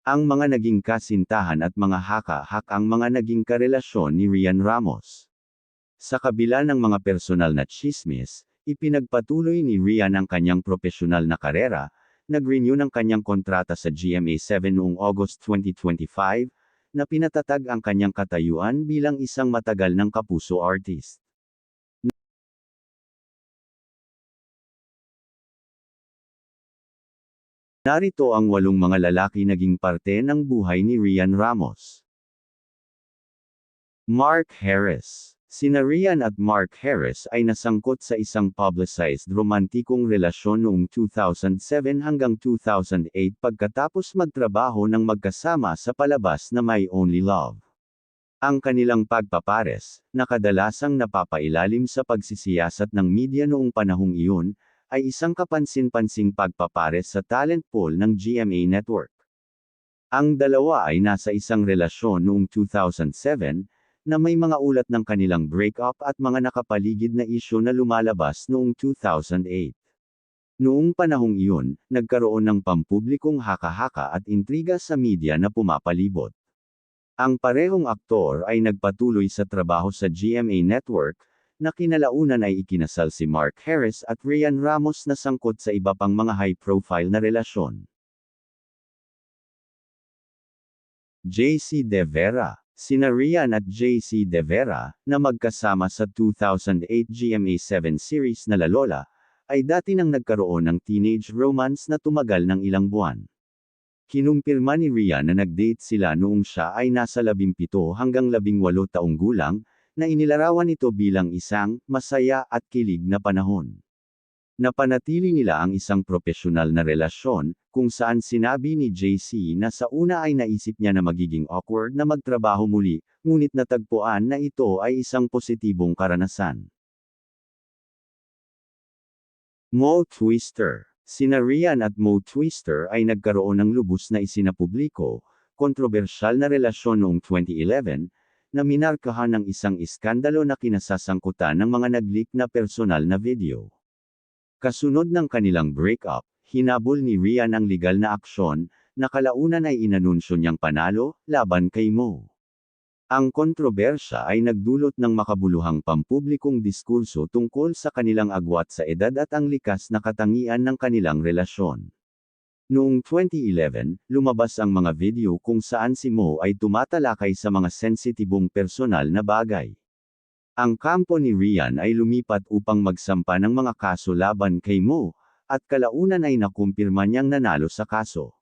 Ang mga naging kasintahan at mga haka-hak ang mga naging karelasyon ni Rian Ramos. Sa kabila ng mga personal na tsismis, ipinagpatuloy ni Rian ang kanyang propesyonal na karera, nag-renew ng kanyang kontrata sa GMA7 noong August 2025, na pinatatag ang kanyang katayuan bilang isang matagal ng kapuso artist. Narito ang 8 mga lalaki naging parte ng buhay ni Rian Ramos. Mark Harris. Sina Rian at Mark Harris ay nasangkot sa isang publicized romantikong relasyon noong 2007 hanggang 2008 pagkatapos magtrabaho ng magkasama sa palabas na My Only Love. Ang kanilang pagpapares, na kadalasang napapailalim sa pagsisiyasat ng media noong panahong iyon, ay isang kapansin-pansing pagpapares sa talent pool ng GMA Network. Ang dalawa ay nasa isang relasyon noong 2007, na may mga ulat ng kanilang breakup at mga nakapaligid na isyu na lumalabas noong 2008. Noong panahong iyon, nagkaroon ng pampublikong haka-haka at intriga sa media na pumapalibot. Ang parehong aktor ay nagpatuloy sa trabaho sa GMA Network, na kinalaunan ay ikinasal si Mark Harris at Rian Ramos na sangkot sa iba pang mga high-profile na relasyon. JC De Vera. Sina Rian at JC De Vera, na magkasama sa 2008 GMA7 series na La Lola, ay dati nang nagkaroon ng teenage romance na tumagal ng ilang buwan. Kinumpirma ni Rian na nag-date sila noong siya ay nasa 17 hanggang 18 taong gulang, na inilarawan ito bilang isang masaya at kilig na panahon. Napanatili nila ang isang propesyonal na relasyon, kung saan sinabi ni JC na sa una ay naisip niya na magiging awkward na magtrabaho muli, ngunit natagpuan na ito ay isang positibong karanasan. Mo Twister. Sina Rian at Mo Twister ay nagkaroon ng lubos na isinapubliko, kontrobersyal na relasyon noong 2011, na minarkahan ng isang iskandalo na kinasasangkutan ng mga nag-leak na personal na video. Kasunod ng kanilang breakup, hinabol ni Rian ang legal na aksyon, na kalaunan ay inanunsyo niyang panalo, laban kay Mo. Ang kontrobersya ay nagdulot ng makabuluhang pampublikong diskurso tungkol sa kanilang agwat sa edad at ang likas na katangian ng kanilang relasyon. Noong 2011, lumabas ang mga video kung saan si Mo ay tumatalakay sa mga sensitibong personal na bagay. Ang kampo ni Rian ay lumipat upang magsampa ng mga kaso laban kay Mo, at kalaunan ay nakumpirma niyang nanalo sa kaso.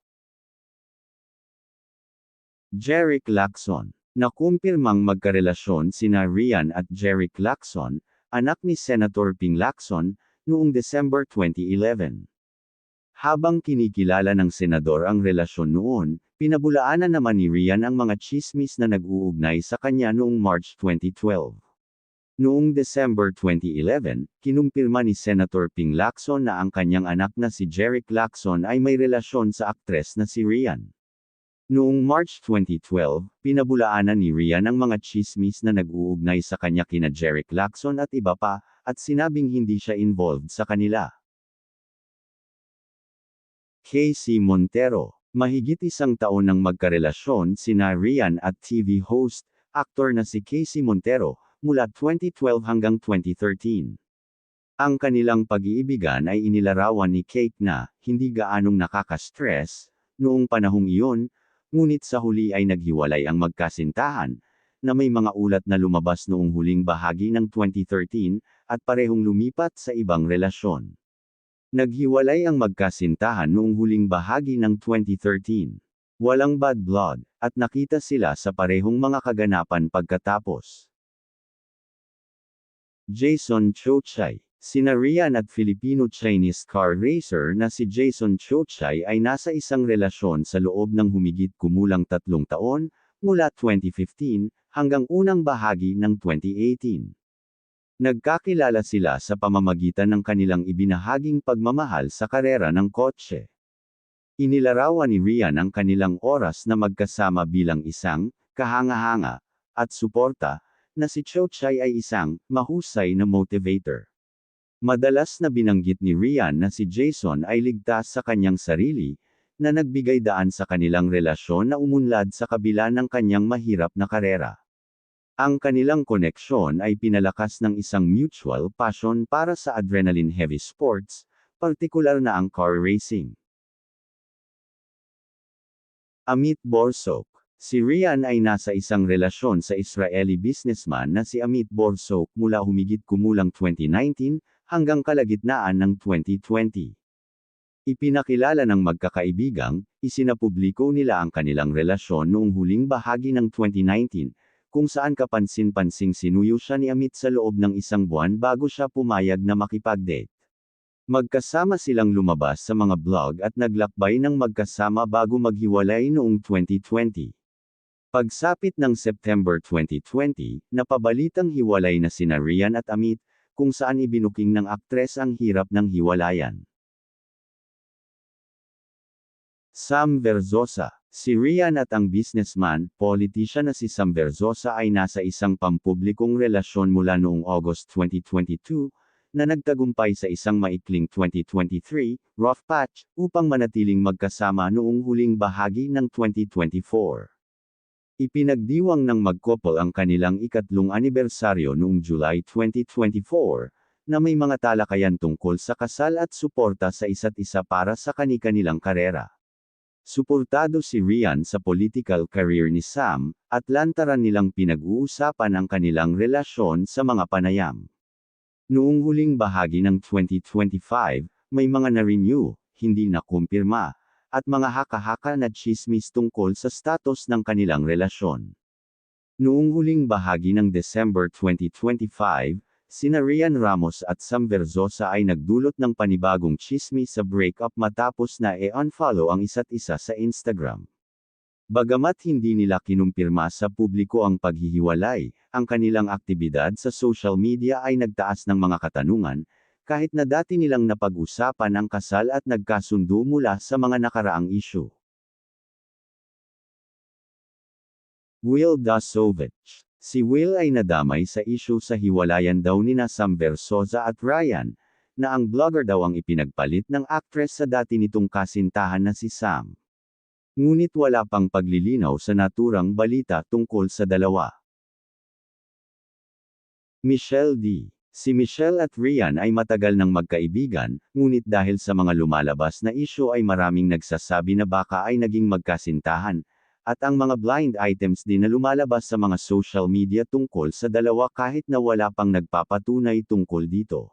Jeric Lacson. Nakumpirmang magkarelasyon sina Rian at Jeric Lacson, anak ni Senator Ping Lacson, noong December 2011. Habang kinikilala ng senador ang relasyon noon, pinabulaanan naman ni Rian ang mga tsismis na nag-uugnay sa kanya noong March 2012. Noong December 2011, kinumpirma ni Senator Ping Lacson na ang kanyang anak na si Jeric Lacson ay may relasyon sa aktres na si Rian. Noong March 2012, pinabulaanan ni Rian ang mga tsismis na nag-uugnay sa kanya kina Jeric Lacson at iba pa, at sinabing hindi siya involved sa kanila. Casey Montero. Mahigit isang taon nang magkarelasyon sina Rian at TV host, aktor na si Casey Montero, mula 2012 hanggang 2013. Ang kanilang pag-iibigan ay inilarawan ni Kate na, hindi gaanong nakaka-stress, noong panahong iyon, ngunit sa huli ay naghiwalay ang magkasintahan, na may mga ulat na lumabas noong huling bahagi ng 2013, at parehong lumipat sa ibang relasyon. Naghiwalay ang magkasintahan noong huling bahagi ng 2013. Walang bad blood, at nakita sila sa parehong mga kaganapan pagkatapos. Jason Chochay. Sina Rian at Filipino-Chinese car racer na si Jason Chochay ay nasa isang relasyon sa loob ng humigit kumulang 3 taon, mula 2015, hanggang unang bahagi ng 2018. Nagkakilala sila sa pamamagitan ng kanilang ibinahaging pagmamahal sa karera ng kotse. Inilarawan ni Rian ang kanilang oras na magkasama bilang isang kahanga-hanga at suporta, na si Chochay ay isang mahusay na motivator. Madalas na binanggit ni Rian na si Jason ay ligtas sa kanyang sarili, na nagbigay daan sa kanilang relasyon na umunlad sa kabila ng kanyang mahirap na karera. Ang kanilang koneksyon ay pinalakas ng isang mutual passion para sa adrenaline-heavy sports, partikular na ang car racing. Amit Borsuk. Si Ryan ay nasa isang relasyon sa Israeli businessman na si Amit Borsuk mula humigit kumulang 2019 hanggang kalagitnaan ng 2020. Ipinakilala ng magkakaibigang, isinapubliko nila ang kanilang relasyon noong huling bahagi ng 2019, kung saan kapansin-pansing sinuyo siya ni Amit sa loob ng isang buwan bago siya pumayag na makipag-date. Magkasama silang lumabas sa mga blog at naglakbay ng magkasama bago maghiwalay noong 2020. Pagsapit ng September 2020, napabalitang hiwalay na sina Ryan at Amit, kung saan ibinuking ng aktres ang hirap ng hiwalayan. Sam Verzosa. Si Ryan at ang businessman, politician na si Sam Verzosa ay nasa isang pampublikong relasyon mula noong August 2022, na nagtagumpay sa isang maikling 2023 rough patch upang manatiling magkasama noong huling bahagi ng 2024. Ipinagdiwang ng mag-couple ang kanilang ikatlong anibersaryo noong July 2024, na may mga talakayan tungkol sa kasal at suporta sa isa't isa para sa kani-kanilang karera. Suportado si Ryan sa political career ni Sam, at lantaran nilang pinag-uusapan ang kanilang relasyon sa mga panayam. Noong huling bahagi ng 2025, may mga na-renew, hindi na kumpirma, at mga haka-haka na tsismis tungkol sa status ng kanilang relasyon. Noong huling bahagi ng December 2025, sina Ryan Ramos at Sam Verzosa ay nagdulot ng panibagong tsismis sa breakup matapos na unfollow ang isa't isa sa Instagram. Bagamat hindi nila kinumpirma sa publiko ang paghihiwalay, ang kanilang aktibidad sa social media ay nagtaas ng mga katanungan, kahit na dati nilang napag-usapan ang kasal at nagkasundo mula sa mga nakaraang issue. Will Dasovich. Si Will ay nadamay sa issue sa hiwalayan daw nina Sam Verzosa at Ryan, na ang blogger daw ang ipinagpalit ng actress sa dati nitong kasintahan na si Sam. Ngunit wala pang paglilinaw sa naturang balita tungkol sa dalawa. Michelle D. Si Michelle at Ryan ay matagal nang magkaibigan, ngunit dahil sa mga lumalabas na issue ay maraming nagsasabi na baka ay naging magkasintahan, at ang mga blind items din na lumalabas sa mga social media tungkol sa dalawa kahit na wala pang nagpapatunay tungkol dito.